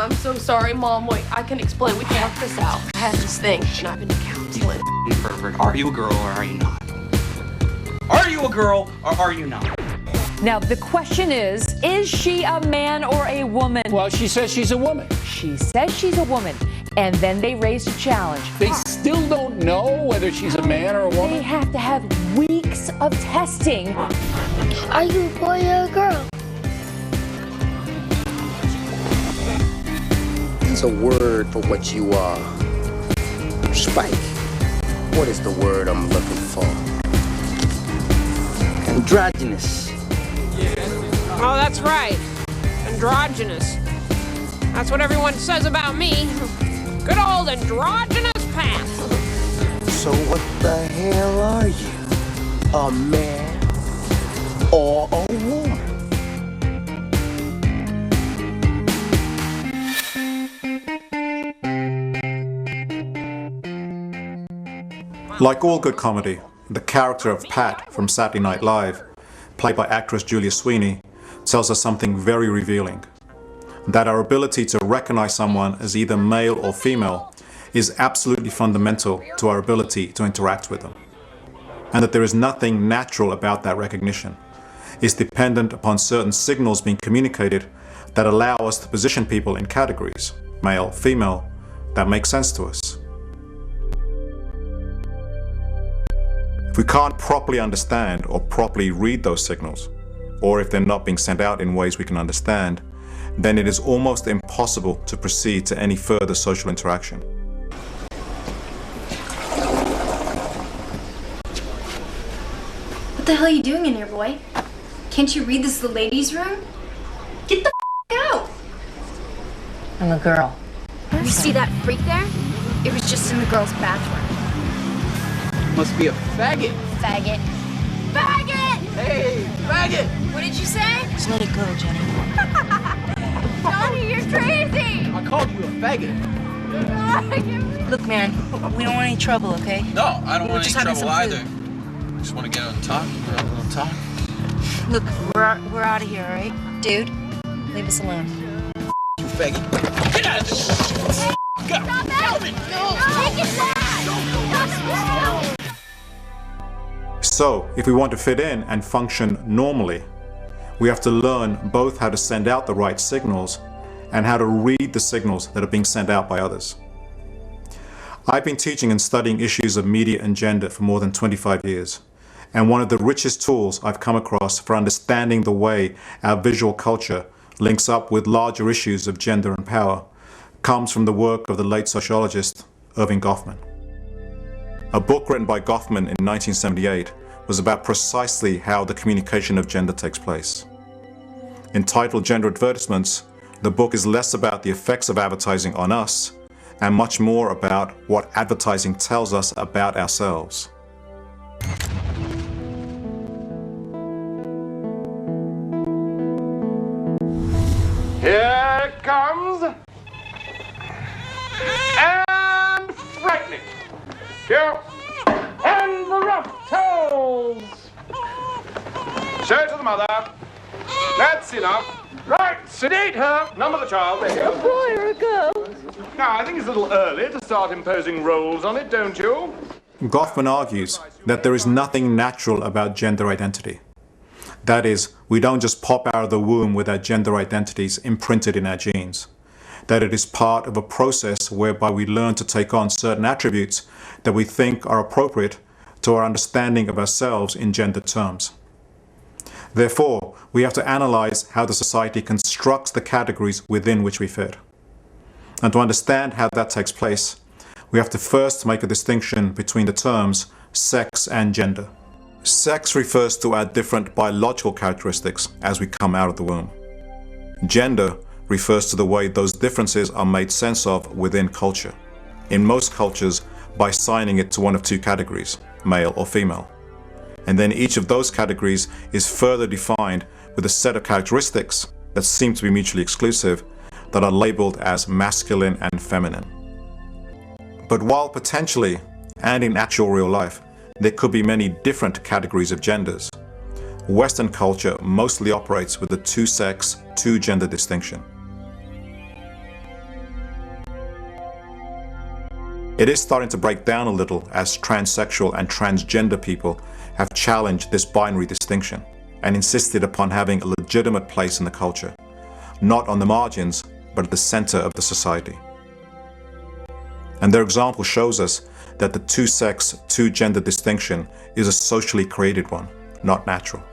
I'm so sorry, Mom. Wait, I can explain. We can work this out. I had this thing, and I've been to counseling. Pervert, are you a girl or are you not? Are you a girl or are you not? Now, the question is she a man or a woman? Well, she says she's a woman. She says she's a woman. And then they raised a challenge. They still don't know whether she's a man or a woman. They have to have weeks of testing. Are you a boy or a girl? There's a word for what you are. Spike, what is the word I'm looking for? Androgynous. Oh, that's right. Androgynous. That's what everyone says about me. Good old androgynous pants. So what the hell are you? A man or a woman? Like all good comedy, the character of Pat from Saturday Night Live, played by actress Julia Sweeney, tells us something very revealing. That our ability to recognize someone as either male or female is absolutely fundamental to our ability to interact with them. And that there is nothing natural about that recognition. It's dependent upon certain signals being communicated that allow us to position people in categories, male, female, that make sense to us. If we can't properly understand or properly read those signals, or if they're not being sent out in ways we can understand, then it is almost impossible to proceed to any further social interaction. What the hell are you doing in here, boy? Can't you read this is the ladies' room? Get the out! I'm a girl. You see that freak there? It was just in the girls' bathroom. Must be a faggot. Faggot. Faggot! Hey, faggot! What did you say? Just let it go, Jenny. Johnny, you're crazy! I called you a faggot. Look, man, we don't want any trouble, okay? No, I don't want any just having trouble some either. food. Just want to get on talk, have a little talk. Look, we're out of here, all right? Dude, leave us alone. You faggot. Get out of this. Go. Stop it! No! Take it back! So, if we want to fit in and function normally, we have to learn both how to send out the right signals and how to read the signals that are being sent out by others. I've been teaching and studying issues of media and gender for more than 25 years, and one of the richest tools I've come across for understanding the way our visual culture links up with larger issues of gender and power comes from the work of the late sociologist Erving Goffman. A book written by Goffman in 1978 was about precisely how the communication of gender takes place. Entitled Gender Advertisements, the book is less about the effects of advertising on us and much more about what advertising tells us about ourselves. Here it comes. And frightening. Here. And the rough toes. Show it to the mother. That's enough. Right, sedate her. Number the child. There you go. A boy or a girl? Now, I think it's a little early to start imposing roles on it, don't you? Goffman argues that there is nothing natural about gender identity. That is, we don't just pop out of the womb with our gender identities imprinted in our genes. That it is part of a process whereby we learn to take on certain attributes that we think are appropriate to our understanding of ourselves in gender terms. Therefore, we have to analyze how the society constructs the categories within which we fit. And to understand how that takes place, we have to first make a distinction between the terms sex and gender. Sex refers to our different biological characteristics as we come out of the womb. Gender refers to the way those differences are made sense of within culture. In most cultures, by assigning it to one of two categories, male or female. And then each of those categories is further defined with a set of characteristics that seem to be mutually exclusive that are labeled as masculine and feminine. But while potentially, and in actual real life, there could be many different categories of genders, Western culture mostly operates with the two-sex, two-gender distinction. It is starting to break down a little as transsexual and transgender people have challenged this binary distinction and insisted upon having a legitimate place in the culture, not on the margins, but at the center of the society. And their example shows us that the two-sex, two-gender distinction is a socially created one, not natural.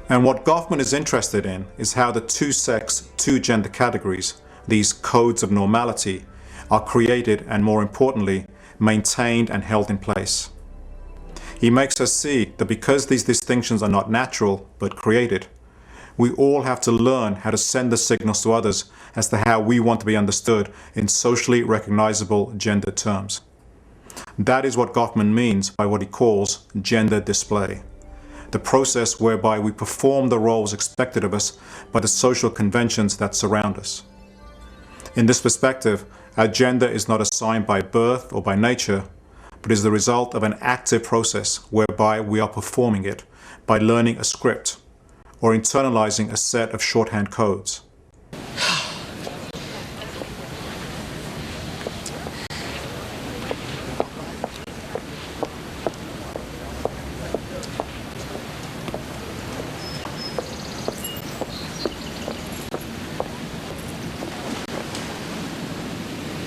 And what Goffman is interested in is how the two-sex, two-gender categories, these codes of normality, are created and, more importantly, maintained and held in place. He makes us see that because these distinctions are not natural but created, we all have to learn how to send the signals to others as to how we want to be understood in socially recognizable gender terms. That is what Goffman means by what he calls gender display, the process whereby we perform the roles expected of us by the social conventions that surround us. In this perspective, our gender is not assigned by birth or by nature, but is the result of an active process whereby we are performing it by learning a script or internalizing a set of shorthand codes.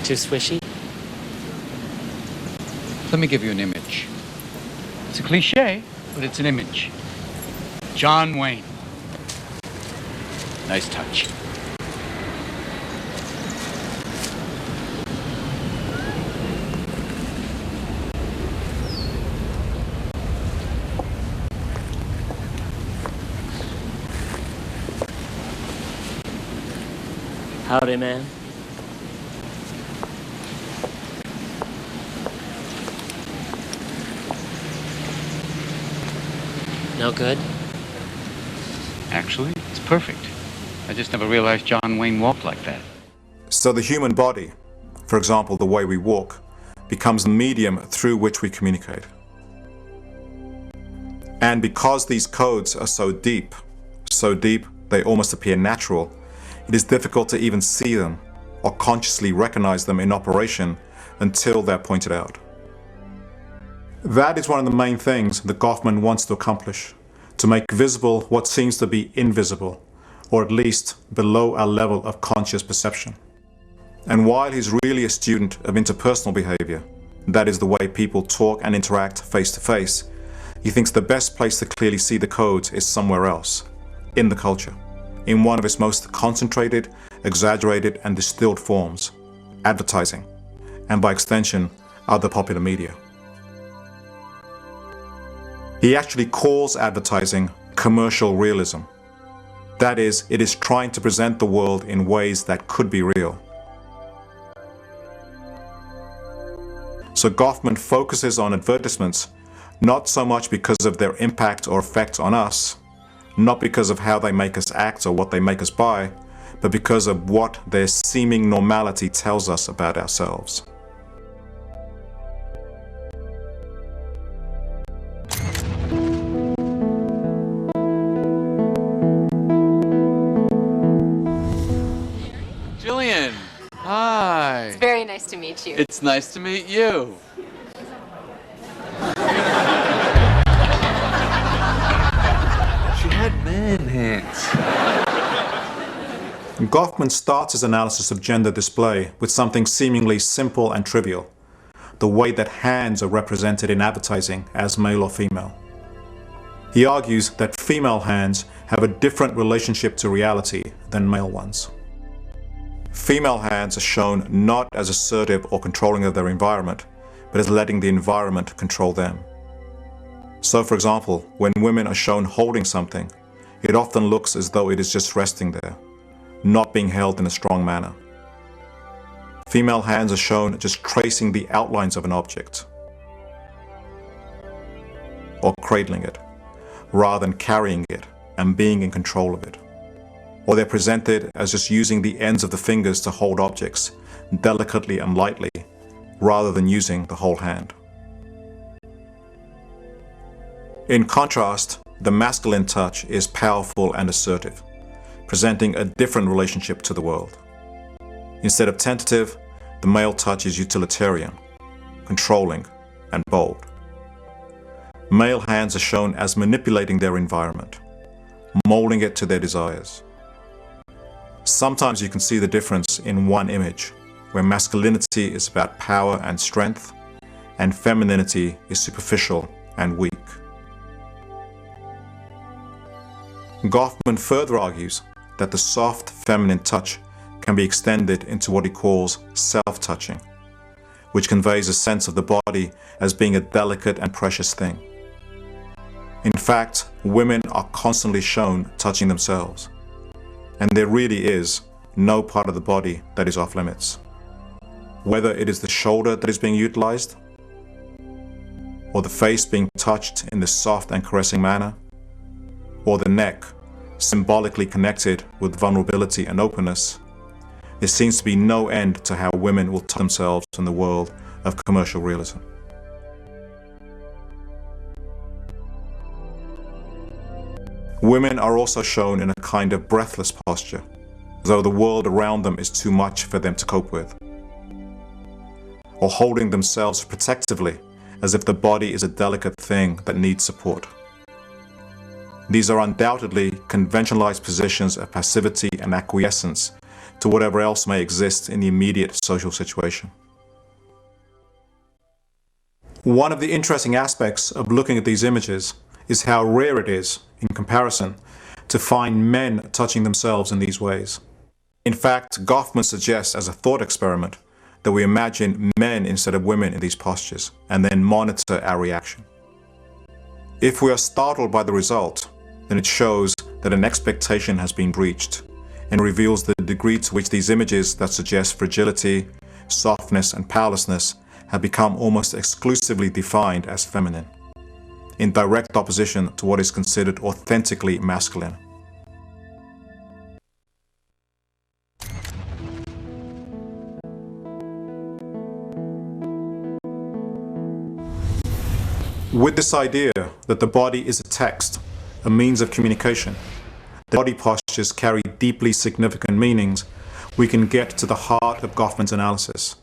Too swishy? Let me give you an image. It's a cliche, but it's an image. John Wayne. Nice touch. Howdy, man. No good? Actually, it's perfect. I just never realized John Wayne walked like that. So the human body, for example, the way we walk, becomes the medium through which we communicate. And because these codes are so deep they almost appear natural, it is difficult to even see them or consciously recognize them in operation until they're pointed out. That is one of the main things that Goffman wants to accomplish, to make visible what seems to be invisible, or at least below our level of conscious perception. And while he's really a student of interpersonal behavior, that is the way people talk and interact face to face, he thinks the best place to clearly see the codes is somewhere else, in the culture, in one of its most concentrated, exaggerated, and distilled forms, advertising, and by extension, other popular media. He actually calls advertising commercial realism. That is, it is trying to present the world in ways that could be real. So Goffman focuses on advertisements not so much because of their impact or effect on us, not because of how they make us act or what they make us buy, but because of what their seeming normality tells us about ourselves. Jillian, hi. It's very nice to meet you. It's nice to meet you. She had man hands. Goffman starts his analysis of gender display with something seemingly simple and trivial, the way that hands are represented in advertising as male or female. He argues that female hands have a different relationship to reality than male ones. Female hands are shown not as assertive or controlling of their environment, but as letting the environment control them. So, for example, when women are shown holding something, it often looks as though it is just resting there, not being held in a strong manner. Female hands are shown just tracing the outlines of an object, or cradling it, rather than carrying it and being in control of it. Or they're presented as just using the ends of the fingers to hold objects delicately and lightly, rather than using the whole hand. In contrast, the masculine touch is powerful and assertive, presenting a different relationship to the world. Instead of tentative, the male touch is utilitarian, controlling, and bold. Male hands are shown as manipulating their environment, molding it to their desires. Sometimes you can see the difference in one image, where masculinity is about power and strength, and femininity is superficial and weak. Goffman further argues that the soft feminine touch can be extended into what he calls self-touching, which conveys a sense of the body as being a delicate and precious thing. In fact, women are constantly shown touching themselves, and there really is no part of the body that is off limits. Whether it is the shoulder that is being utilized, or the face being touched in this soft and caressing manner, or the neck, symbolically connected with vulnerability and openness, there seems to be no end to how women will touch themselves in the world of commercial realism. Women are also shown in a kind of breathless posture, as though the world around them is too much for them to cope with, or holding themselves protectively, as if the body is a delicate thing that needs support. These are undoubtedly conventionalized positions of passivity and acquiescence to whatever else may exist in the immediate social situation. One of the interesting aspects of looking at these images is how rare it is, in comparison, to find men touching themselves in these ways. In fact, Goffman suggests as a thought experiment that we imagine men instead of women in these postures and then monitor our reaction. If we are startled by the result, then it shows that an expectation has been breached and reveals the degree to which these images that suggest fragility, softness, and powerlessness have become almost exclusively defined as feminine, in direct opposition to what is considered authentically masculine. With this idea that the body is a text, a means of communication, the body postures carry deeply significant meanings, we can get to the heart of Goffman's analysis,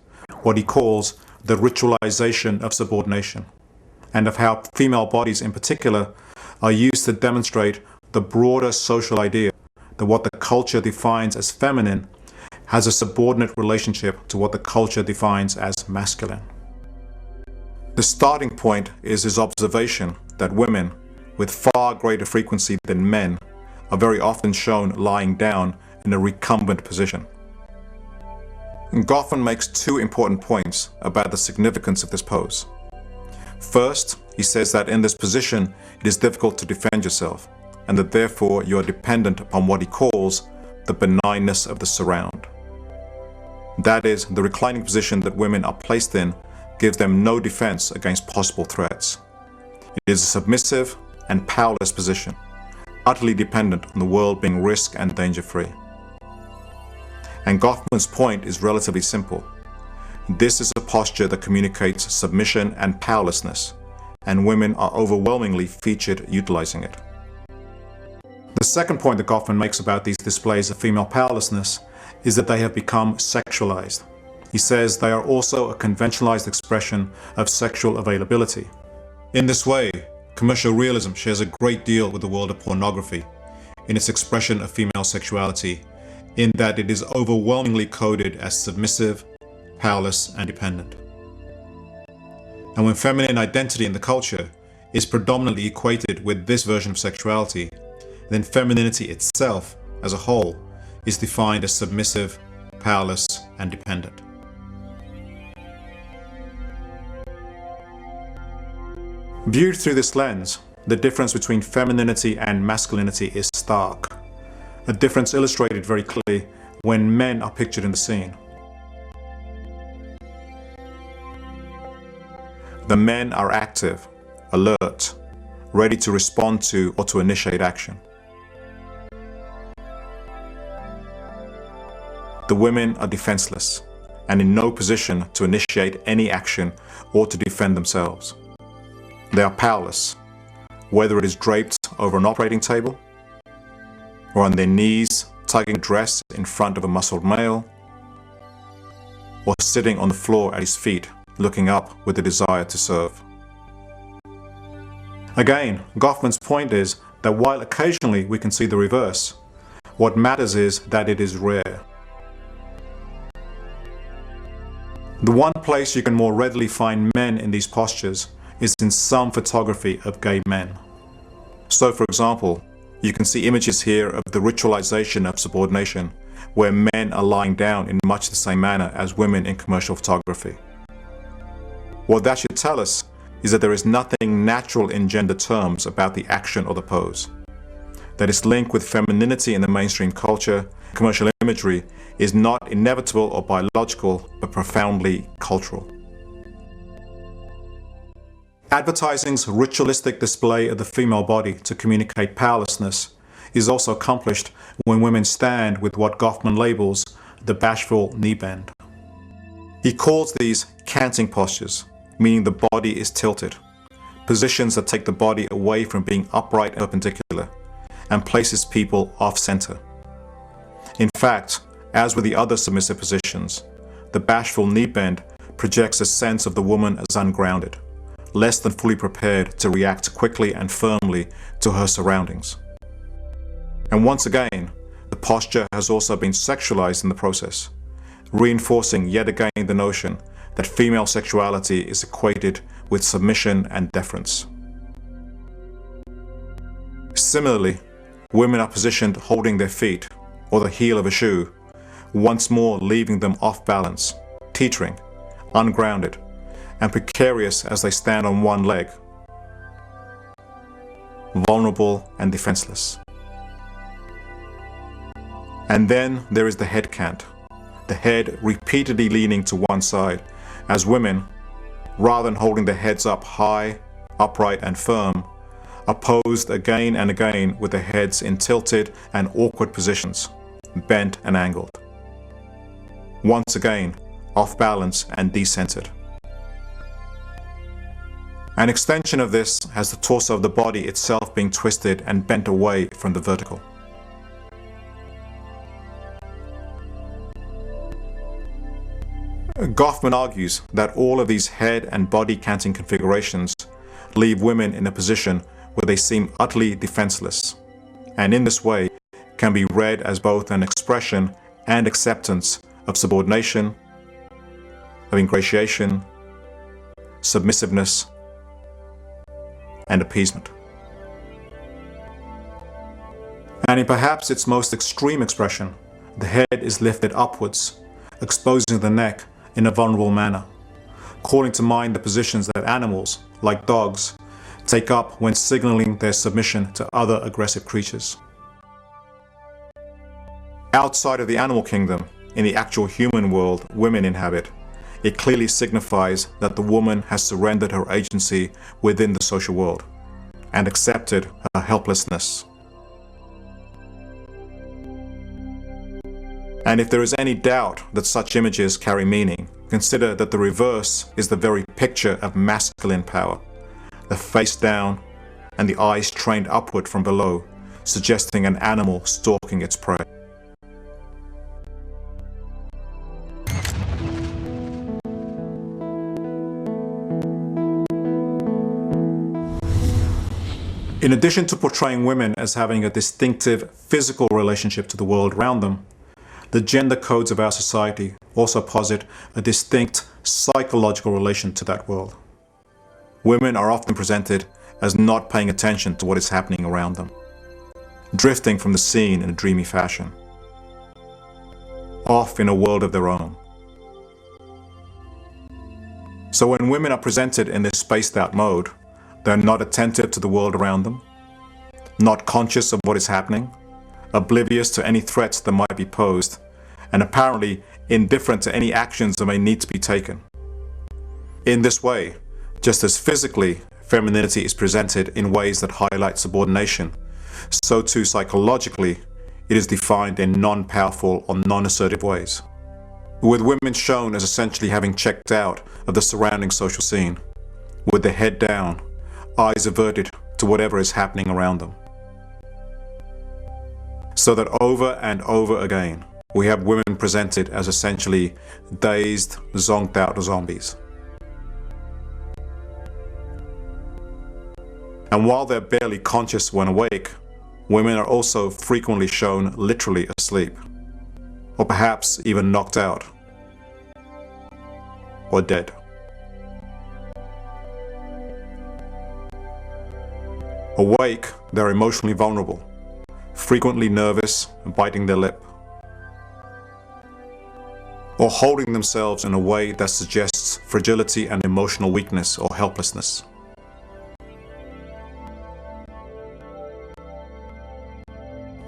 what he calls the ritualization of subordination, and of how female bodies in particular are used to demonstrate the broader social idea that what the culture defines as feminine has a subordinate relationship to what the culture defines as masculine. The starting point is his observation that women, with far greater frequency than men, are very often shown lying down in a recumbent position. Goffman makes two important points about the significance of this pose. First, he says that in this position it is difficult to defend yourself, and that therefore you are dependent upon what he calls the benignness of the surround. That is, the reclining position that women are placed in gives them no defense against possible threats. It is a submissive and powerless position, utterly dependent on the world being risk and danger-free. And Goffman's point is relatively simple. This is a posture that communicates submission and powerlessness, and women are overwhelmingly featured utilizing it. The second point that Goffman makes about these displays of female powerlessness is that they have become sexualized. He says they are also a conventionalized expression of sexual availability. In this way, commercial realism shares a great deal with the world of pornography in its expression of female sexuality, in that it is overwhelmingly coded as submissive, powerless, and dependent. And when feminine identity in the culture is predominantly equated with this version of sexuality, then femininity itself, as a whole, is defined as submissive, powerless, and dependent. Viewed through this lens, the difference between femininity and masculinity is stark, a difference illustrated very clearly when men are pictured in the scene. The men are active, alert, ready to respond to or to initiate action. The women are defenseless and in no position to initiate any action or to defend themselves. They are powerless, whether it is draped over an operating table, or on their knees tugging a dress in front of a muscled male, or sitting on the floor at his feet, looking up with a desire to serve. Again, Goffman's point is that while occasionally we can see the reverse, what matters is that it is rare. The one place you can more readily find men in these postures is in some photography of gay men. So, for example, you can see images here of the ritualization of subordination, where men are lying down in much the same manner as women in commercial photography. What that should tell us is that there is nothing natural in gender terms about the action or the pose. That its link with femininity in the mainstream culture, commercial imagery, is not inevitable or biological, but profoundly cultural. Advertising's ritualistic display of the female body to communicate powerlessness is also accomplished when women stand with what Goffman labels the bashful knee bend. He calls these canting postures, meaning the body is tilted, positions that take the body away from being upright and perpendicular, and places people off-center. In fact, as with the other submissive positions, the bashful knee bend projects a sense of the woman as ungrounded, less than fully prepared to react quickly and firmly to her surroundings. And once again, the posture has also been sexualized in the process, reinforcing yet again the notion that female sexuality is equated with submission and deference. Similarly, women are positioned holding their feet or the heel of a shoe, once more leaving them off balance, teetering, ungrounded, and precarious as they stand on one leg, vulnerable and defenseless. And then there is the head cant, the head repeatedly leaning to one side, as women, rather than holding their heads up high, upright and firm, are posed again and again with their heads in tilted and awkward positions, bent and angled. Once again, off balance and decentered. An extension of this has the torso of the body itself being twisted and bent away from the vertical. Goffman argues that all of these head and body canting configurations leave women in a position where they seem utterly defenseless, and in this way can be read as both an expression and acceptance of subordination, of ingratiation, submissiveness, and appeasement. And in perhaps its most extreme expression, the head is lifted upwards, exposing the neck in a vulnerable manner, calling to mind the positions that animals, like dogs, take up when signaling their submission to other aggressive creatures. Outside of the animal kingdom, in the actual human world women inhabit, it clearly signifies that the woman has surrendered her agency within the social world and accepted her helplessness. And if there is any doubt that such images carry meaning, consider that the reverse is the very picture of masculine power, the face down and the eyes trained upward from below, suggesting an animal stalking its prey. In addition to portraying women as having a distinctive physical relationship to the world around them, the gender codes of our society also posit a distinct psychological relation to that world. Women are often presented as not paying attention to what is happening around them, drifting from the scene in a dreamy fashion, off in a world of their own. So when women are presented in this spaced out mode, they're not attentive to the world around them, not conscious of what is happening, oblivious to any threats that might be posed, and apparently indifferent to any actions that may need to be taken. In this way, just as physically femininity is presented in ways that highlight subordination, so too psychologically it is defined in non-powerful or non-assertive ways, with women shown as essentially having checked out of the surrounding social scene, with their head down, eyes averted to whatever is happening around them. So that over and over again, we have women often presented as essentially dazed, zonked out zombies. And while they're barely conscious when awake, women are also frequently shown literally asleep, or perhaps even knocked out, or dead. Awake, they're emotionally vulnerable, frequently nervous and biting their lip, or holding themselves in a way that suggests fragility and emotional weakness or helplessness.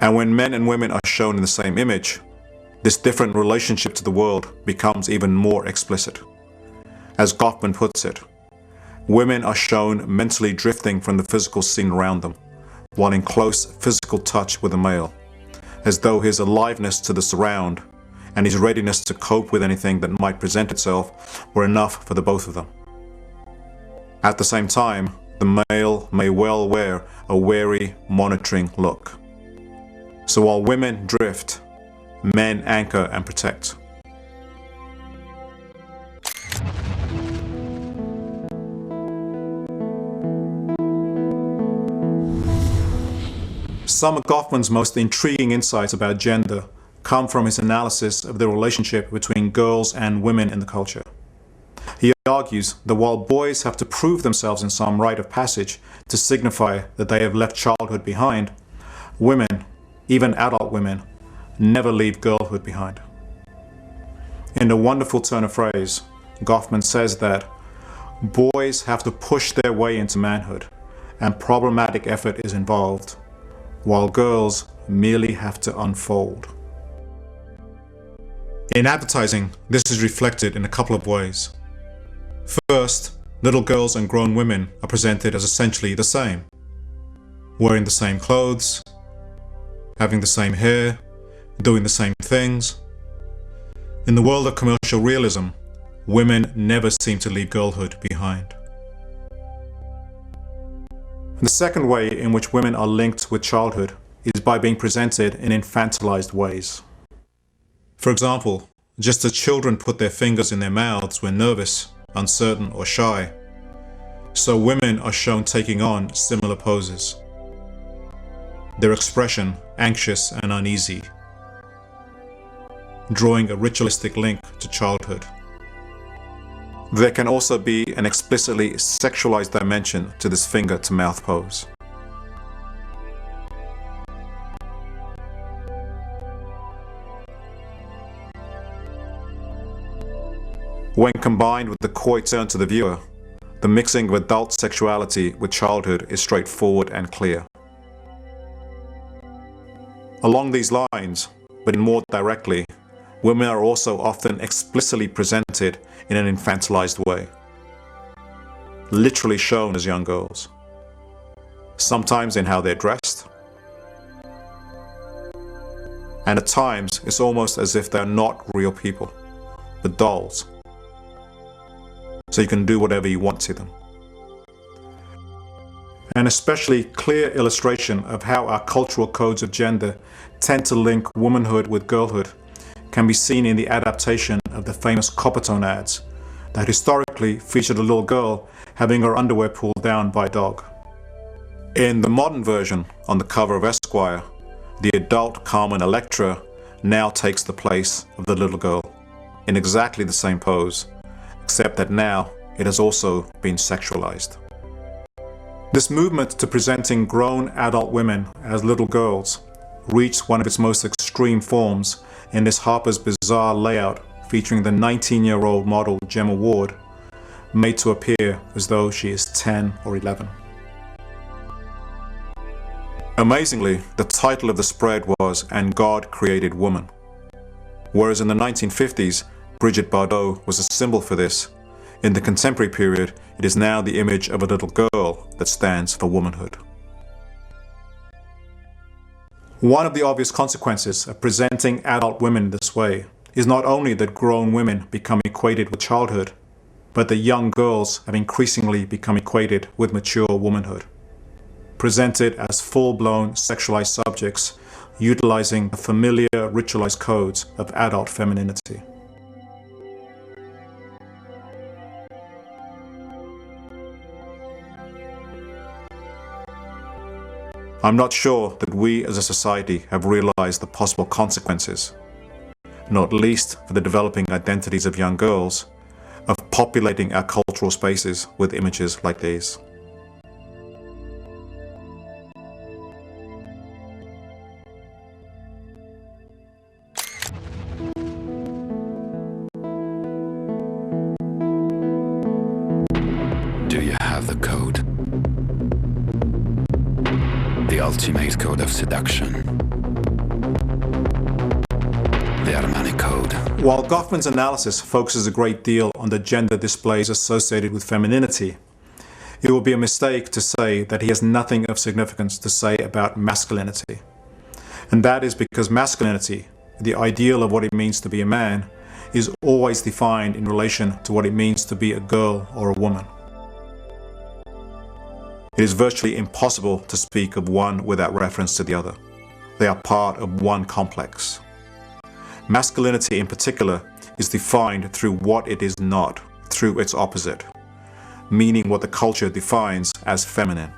And when men and women are shown in the same image, this different relationship to the world becomes even more explicit. As Goffman puts it, women are shown mentally drifting from the physical scene around them, while in close physical touch with a male, as though his aliveness to the surround and his readiness to cope with anything that might present itself were enough for the both of them. At the same time, the male may well wear a wary, monitoring look. So while women drift, men anchor and protect. Some of Goffman's most intriguing insights about gender come from his analysis of the relationship between girls and women in the culture. He argues that while boys have to prove themselves in some rite of passage to signify that they have left childhood behind, women, even adult women, never leave girlhood behind. In a wonderful turn of phrase, Goffman says that boys have to push their way into manhood, and problematic effort is involved, while girls merely have to unfold. In advertising, this is reflected in a couple of ways. First, little girls and grown women are presented as essentially the same, wearing the same clothes, having the same hair, doing the same things. In the world of commercial realism, women never seem to leave girlhood behind. The second way in which women are linked with childhood is by being presented in infantilized ways. For example, just as children put their fingers in their mouths when nervous, uncertain, or shy, so women are shown taking on similar poses. Their expression anxious and uneasy, drawing a ritualistic link to childhood. There can also be an explicitly sexualized dimension to this finger-to-mouth pose. When combined with the coy turn to the viewer, the mixing of adult sexuality with childhood is straightforward and clear. Along these lines, but more directly, women are also often explicitly presented in an infantilized way, literally shown as young girls, sometimes in how they're dressed, and at times it's almost as if they're not real people, but dolls, so you can do whatever you want to them. An especially clear illustration of how our cultural codes of gender tend to link womanhood with girlhood can be seen in the adaptation of the famous Coppertone ads that historically featured a little girl having her underwear pulled down by a dog. In the modern version, on the cover of Esquire, the adult Carmen Electra now takes the place of the little girl in exactly the same pose, except that now it has also been sexualized. This movement to presenting grown adult women as little girls reached one of its most extreme forms in this Harper's Bazaar layout featuring the 19-year-old model Gemma Ward, made to appear as though she is 10 or 11. Amazingly, the title of the spread was "And God Created Woman," whereas in the 1950s, Brigitte Bardot was a symbol for this. In the contemporary period, it is now the image of a little girl that stands for womanhood. One of the obvious consequences of presenting adult women this way is not only that grown women become equated with childhood, but that young girls have increasingly become equated with mature womanhood. Presented as full-blown sexualized subjects, utilizing the familiar ritualized codes of adult femininity. I'm not sure that we as a society have realized the possible consequences, not least for the developing identities of young girls, of populating our cultural spaces with images like these. Do you have the code? The ultimate code of seduction. The Armani Code. While Goffman's analysis focuses a great deal on the gender displays associated with femininity, it would be a mistake to say that he has nothing of significance to say about masculinity. And that is because masculinity, the ideal of what it means to be a man, is always defined in relation to what it means to be a girl or a woman. It is virtually impossible to speak of one without reference to the other. They are part of one complex. Masculinity in particular is defined through what it is not, through its opposite, meaning what the culture defines as feminine.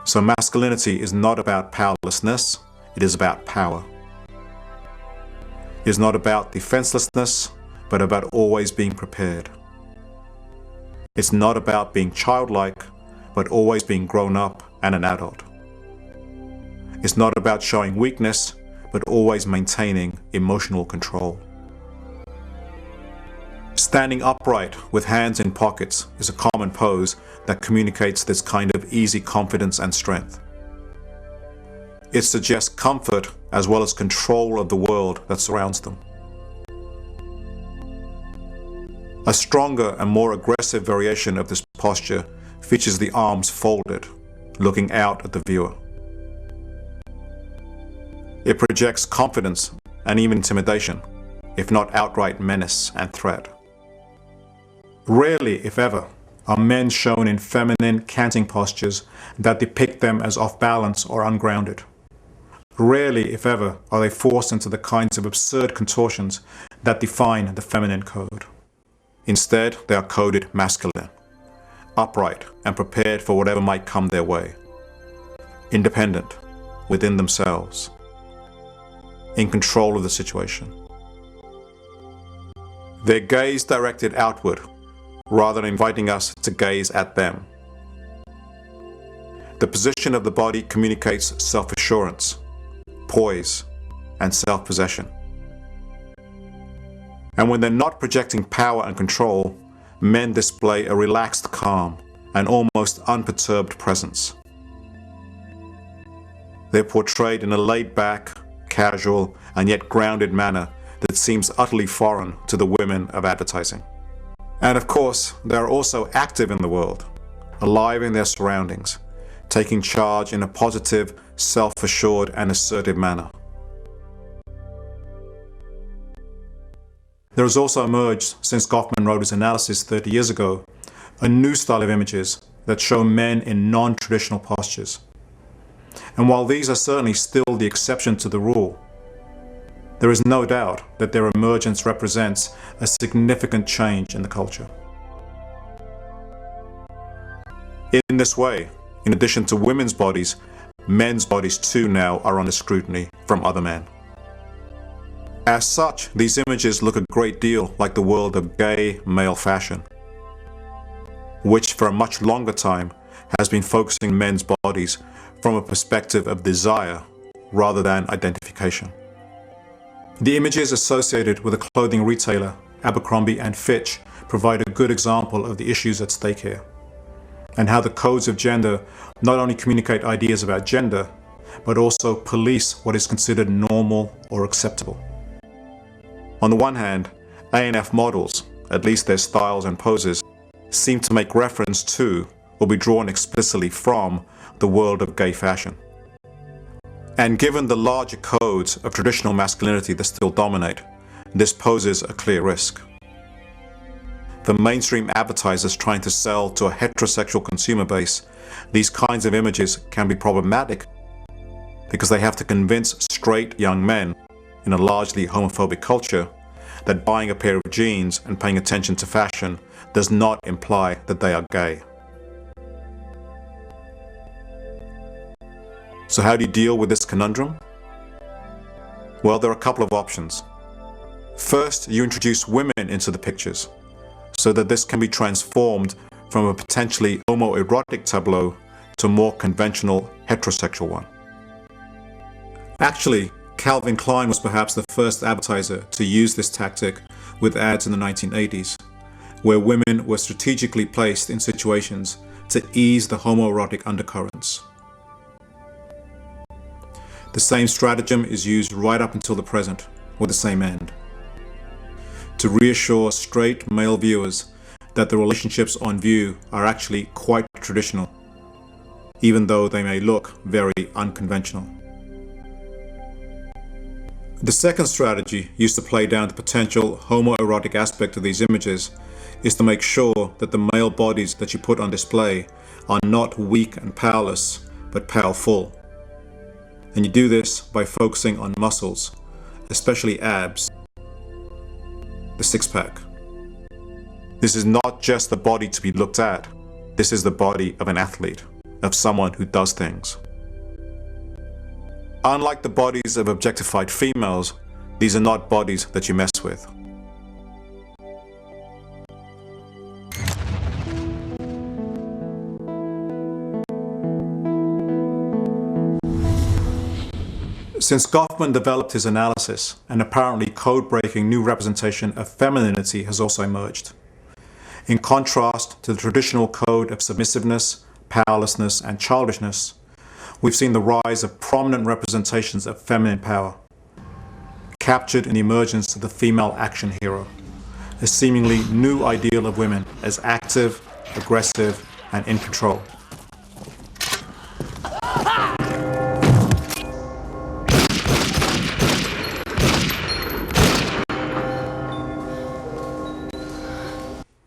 So masculinity is not about powerlessness, it is about power. It is not about defenselessness, but about always being prepared. It's not about being childlike, but always being grown up and an adult. It's not about showing weakness, but always maintaining emotional control. Standing upright with hands in pockets is a common pose that communicates this kind of easy confidence and strength. It suggests comfort as well as control of the world that surrounds them. A stronger and more aggressive variation of this posture features the arms folded, looking out at the viewer. It projects confidence and even intimidation, if not outright menace and threat. Rarely, if ever, are men shown in feminine canting postures that depict them as off balance or ungrounded. Rarely, if ever, are they forced into the kinds of absurd contortions that define the feminine code. Instead, they are coded masculine, upright and prepared for whatever might come their way, independent, within themselves, in control of the situation. Their gaze directed outward, rather than inviting us to gaze at them. The position of the body communicates self-assurance, poise, and self-possession. And when they're not projecting power and control, men display a relaxed calm and almost unperturbed presence. They're portrayed in a laid-back, casual, and yet grounded manner that seems utterly foreign to the women of advertising. And of course, they are also active in the world, alive in their surroundings, taking charge in a positive, self-assured, and assertive manner. There has also emerged, since Goffman wrote his analysis 30 years ago, a new style of images that show men in non-traditional postures. And while these are certainly still the exception to the rule, there is no doubt that their emergence represents a significant change in the culture. In this way, in addition to women's bodies, men's bodies too now are under scrutiny from other men. As such, these images look a great deal like the world of gay male fashion, which for a much longer time has been focusing men's bodies from a perspective of desire rather than identification. The images associated with the clothing retailer Abercrombie & Fitch provide a good example of the issues at stake here, and how the codes of gender not only communicate ideas about gender, but also police what is considered normal or acceptable. On the one hand, A&F models, at least their styles and poses, seem to make reference to or be drawn explicitly from the world of gay fashion. And given the larger codes of traditional masculinity that still dominate, this poses a clear risk. For mainstream advertisers trying to sell to a heterosexual consumer base, these kinds of images can be problematic because they have to convince straight young men in a largely homophobic culture that buying a pair of jeans and paying attention to fashion does not imply that they are gay. So how do you deal with this conundrum? Well, there are a couple of options. First, you introduce women into the pictures so that this can be transformed from a potentially homoerotic tableau to a more conventional heterosexual one. Actually, Calvin Klein was perhaps the first advertiser to use this tactic with ads in the 1980s, where women were strategically placed in situations to ease the homoerotic undercurrents. The same stratagem is used right up until the present, with the same end. To reassure straight male viewers that the relationships on view are actually quite traditional, even though they may look very unconventional. The second strategy used to play down the potential homoerotic aspect of these images is to make sure that the male bodies that you put on display are not weak and powerless, but powerful. And you do this by focusing on muscles, especially abs, the six-pack. This is not just the body to be looked at, this is the body of an athlete, of someone who does things. Unlike the bodies of objectified females, these are not bodies that you mess with. Since Goffman developed his analysis, an apparently code-breaking new representation of femininity has also emerged. In contrast to the traditional code of submissiveness, powerlessness, and childishness, we've seen the rise of prominent representations of feminine power, captured in the emergence of the female action hero, a seemingly new ideal of women as active, aggressive, and in control.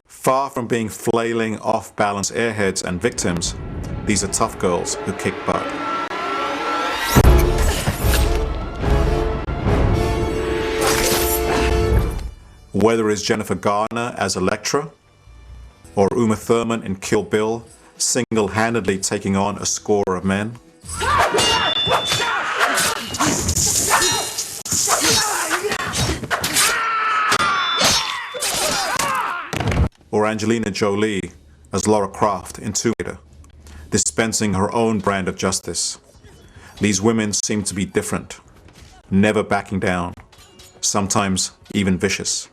Far from being flailing, off-balance airheads and victims, these are tough girls who kick butt. Whether it's Jennifer Garner as Elektra, or Uma Thurman in Kill Bill, single-handedly taking on a score of men, or Angelina Jolie as Lara Croft in Tomb Raider, dispensing her own brand of justice. These women seem to be different, never backing down, sometimes even vicious.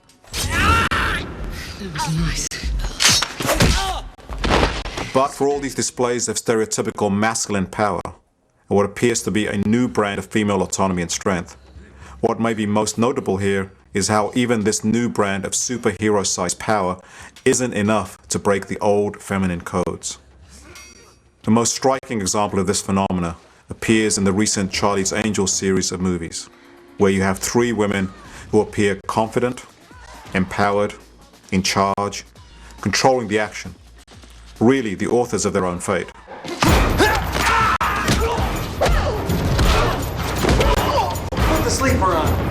But for all these displays of stereotypical masculine power, and what appears to be a new brand of female autonomy and strength, what may be most notable here is how even this new brand of superhero-sized power isn't enough to break the old feminine codes. The most striking example of this phenomena appears in the recent Charlie's Angels series of movies, where you have three women who appear confident, empowered, in charge, controlling the action, really the authors of their own fate. Put the sleeper on.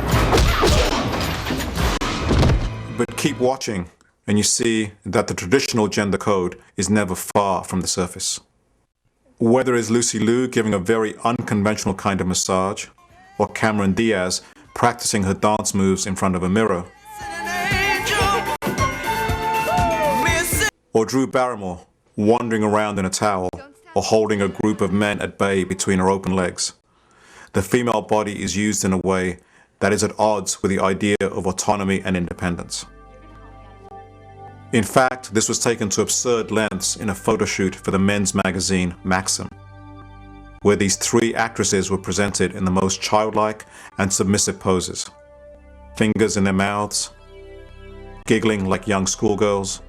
But keep watching, and you see that the traditional gender code is never far from the surface. Whether it's Lucy Liu giving a very unconventional kind of massage, or Cameron Diaz practicing her dance moves in front of a mirror, or Drew Barrymore wandering around in a towel, or holding a group of men at bay between her open legs, the female body is used in a way that is at odds with the idea of autonomy and independence. In fact, this was taken to absurd lengths in a photo shoot for the men's magazine Maxim, where these three actresses were presented in the most childlike and submissive poses, fingers in their mouths, giggling like young schoolgirls,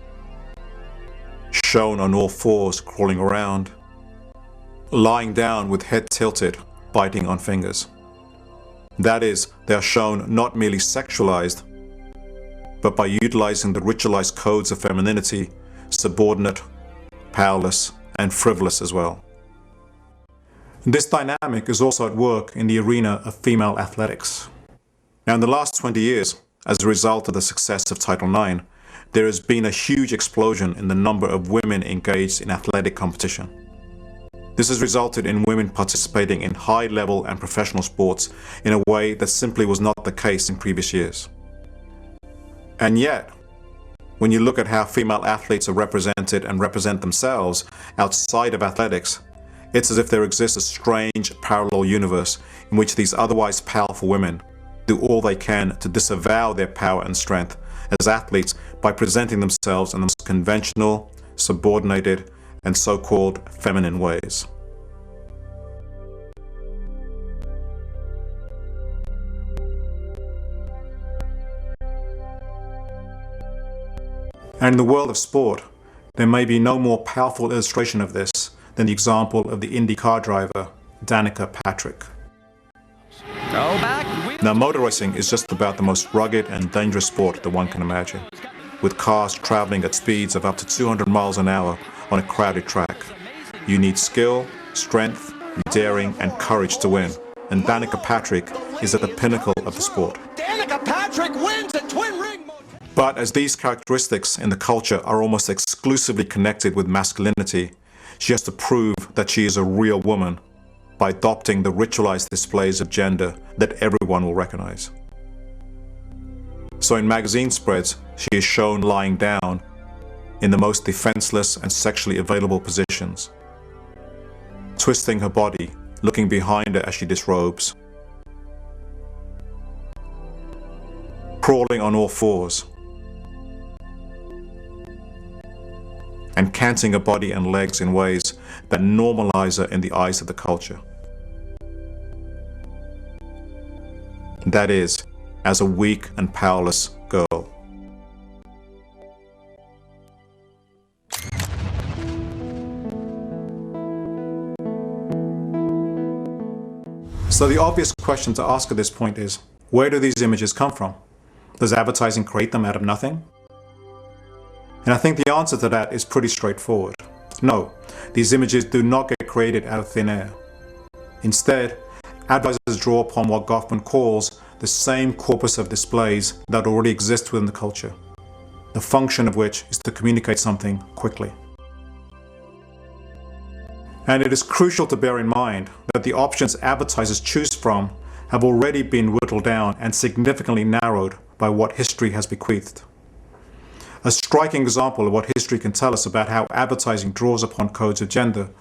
shown on all fours crawling around, lying down with head tilted, biting on fingers. That is, they are shown not merely sexualized, but by utilizing the ritualized codes of femininity, subordinate, powerless, and frivolous as well. This dynamic is also at work in the arena of female athletics. Now, in the last 20 years, as a result of the success of Title IX, there has been a huge explosion in the number of women engaged in athletic competition. This has resulted in women participating in high-level and professional sports in a way that simply was not the case in previous years. And yet, when you look at how female athletes are represented and represent themselves outside of athletics, it's as if there exists a strange parallel universe in which these otherwise powerful women do all they can to disavow their power and strength as athletes by presenting themselves in the most conventional, subordinated, and so-called feminine ways. And in the world of sport, there may be no more powerful illustration of this than the example of the Indy car driver, Danica Patrick. Now, motor racing is just about the most rugged and dangerous sport that one can imagine, with cars traveling at speeds of up to 200 miles an hour on a crowded track. You need skill, strength, daring, and courage to win, and Danica Patrick is at the pinnacle of the sport. Danica Patrick wins at Twin Ring. But as these characteristics in the culture are almost exclusively connected with masculinity, she has to prove that she is a real woman by adopting the ritualized displays of gender that everyone will recognize. So in magazine spreads, she is shown lying down in the most defenseless and sexually available positions, twisting her body, looking behind her as she disrobes, crawling on all fours, and canting her body and legs in ways that normalize her in the eyes of the culture. That is, as a weak and powerless girl. So the obvious question to ask at this point is, where do these images come from? Does advertising create them out of nothing? And I think the answer to that is pretty straightforward. No, these images do not get created out of thin air. Instead, advertisers draw upon what Goffman calls the same corpus of displays that already exist within the culture, the function of which is to communicate something quickly. And it is crucial to bear in mind that the options advertisers choose from have already been whittled down and significantly narrowed by what history has bequeathed. A striking example of what history can tell us about how advertising draws upon codes of gender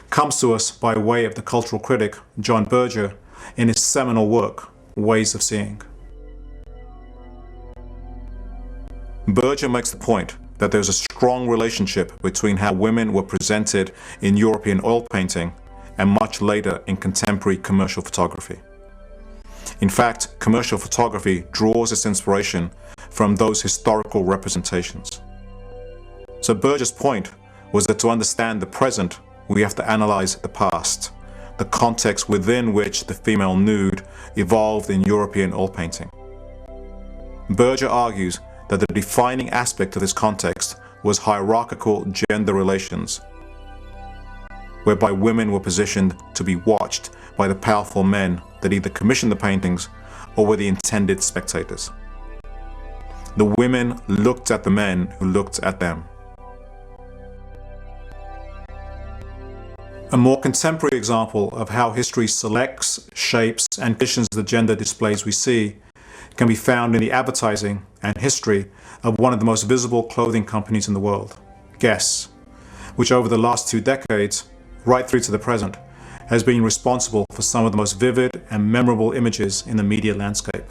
comes to us by way of the cultural critic John Berger in his seminal work, Ways of Seeing. Berger makes the point that there's a strong relationship between how women were presented in European oil painting and much later in contemporary commercial photography. In fact, commercial photography draws its inspiration from those historical representations. So Berger's point was that to understand the present, we have to analyze the past, the context within which the female nude evolved in European oil painting. Berger argues that the defining aspect of this context was hierarchical gender relations, whereby women were positioned to be watched by the powerful men that either commissioned the paintings or were the intended spectators. The women looked at the men who looked at them. A more contemporary example of how history selects, shapes, and conditions the gender displays we see can be found in the advertising and history of one of the most visible clothing companies in the world, Guess, which over the last 2 decades, right through to the present, has been responsible for some of the most vivid and memorable images in the media landscape.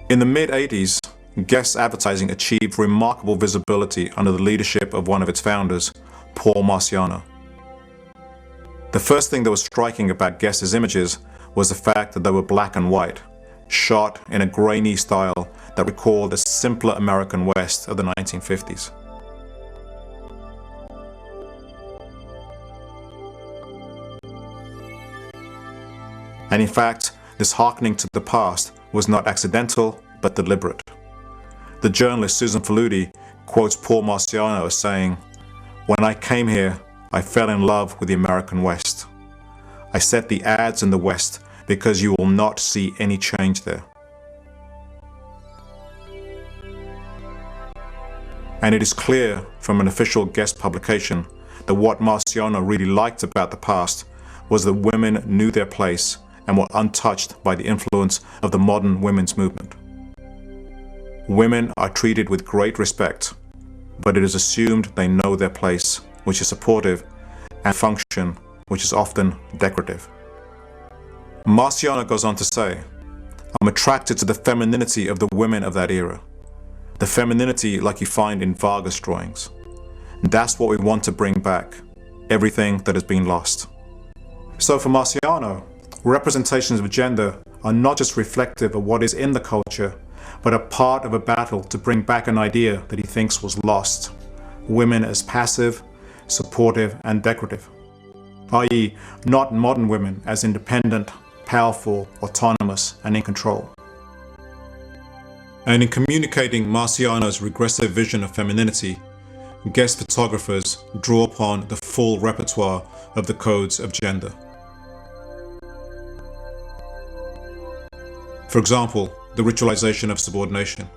In the mid-80s, Guess advertising achieved remarkable visibility under the leadership of one of its founders, Paul Marciano. The first thing that was striking about Guess's images was the fact that they were black and white, shot in a grainy style that recalled the simpler American West of the 1950s. And in fact, this hearkening to the past was not accidental, but deliberate. The journalist Susan Faludi quotes Paul Marciano as saying, "When I came here, I fell in love with the American West. I set the ads in the West because you will not see any change there." And it is clear from an official guest publication that what Marciano really liked about the past was that women knew their place and were untouched by the influence of the modern women's movement. Women are treated with great respect, but it is assumed they know their place, which is supportive, and function, which is often decorative. Marciano goes on to say, "I'm attracted to the femininity of the women of that era. The femininity like you find in Vargas drawings. That's what we want to bring back, everything that has been lost." So for Marciano, representations of gender are not just reflective of what is in the culture, but a part of a battle to bring back an idea that he thinks was lost: women as passive, supportive, and decorative, i.e. not modern women as independent, powerful, autonomous, and in control. And in communicating Marciano's regressive vision of femininity, guest photographers draw upon the full repertoire of the codes of gender. For example, the ritualization of subordination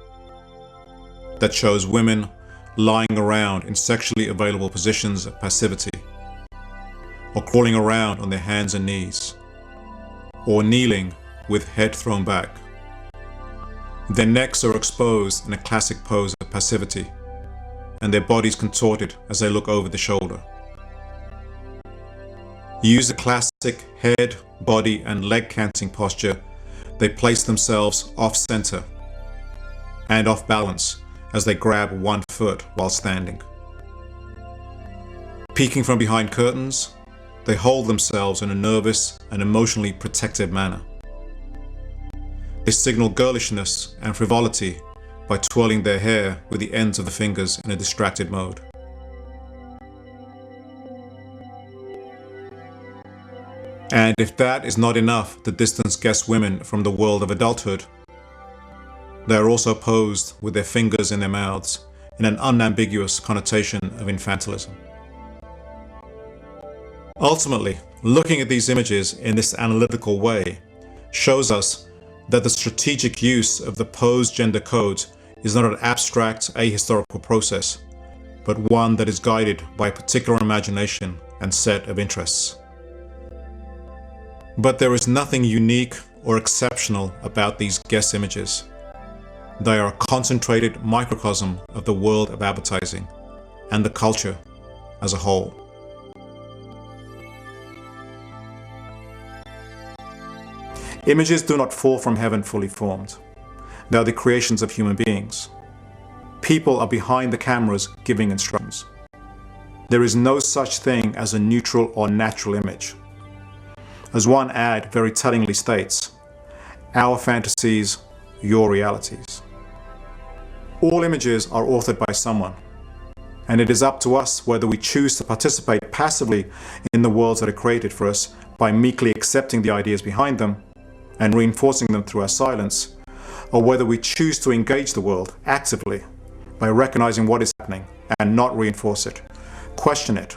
that shows women lying around in sexually available positions of passivity, or crawling around on their hands and knees, or kneeling with head thrown back. Their necks are exposed in a classic pose of passivity, and their bodies contorted as they look over the shoulder. Use the classic head, body, and leg canting posture. They place themselves off-center and off-balance as they grab one foot while standing. Peeking from behind curtains, they hold themselves in a nervous and emotionally protective manner. They signal girlishness and frivolity by twirling their hair with the ends of the fingers in a distracted mode. And if that is not enough to distance guest women from the world of adulthood, they are also posed with their fingers in their mouths in an unambiguous connotation of infantilism. Ultimately, looking at these images in this analytical way shows us that the strategic use of the posed gender codes is not an abstract ahistorical process, but one that is guided by a particular imagination and set of interests. But there is nothing unique or exceptional about these guest images. They are a concentrated microcosm of the world of advertising and the culture as a whole. Images do not fall from heaven fully formed. They are the creations of human beings. People are behind the cameras giving instructions. There is no such thing as a neutral or natural image. As one ad very tellingly states, "Our fantasies, your realities." All images are authored by someone, and it is up to us whether we choose to participate passively in the worlds that are created for us by meekly accepting the ideas behind them and reinforcing them through our silence, or whether we choose to engage the world actively by recognizing what is happening and not reinforce it, question it,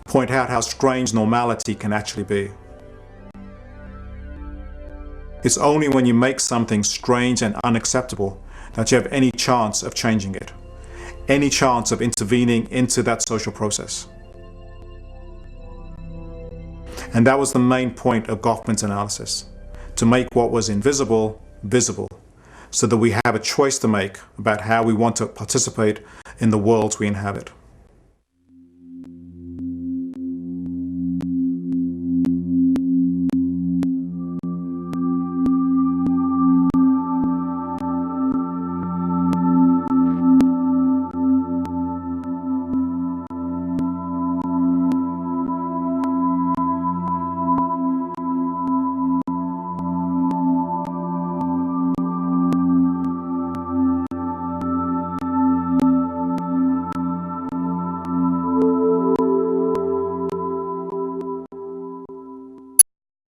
point out how strange normality can actually be. It's only when you make something strange and unacceptable that you have any chance of changing it, any chance of intervening into that social process. And that was the main point of Goffman's analysis, to make what was invisible visible, so that we have a choice to make about how we want to participate in the worlds we inhabit.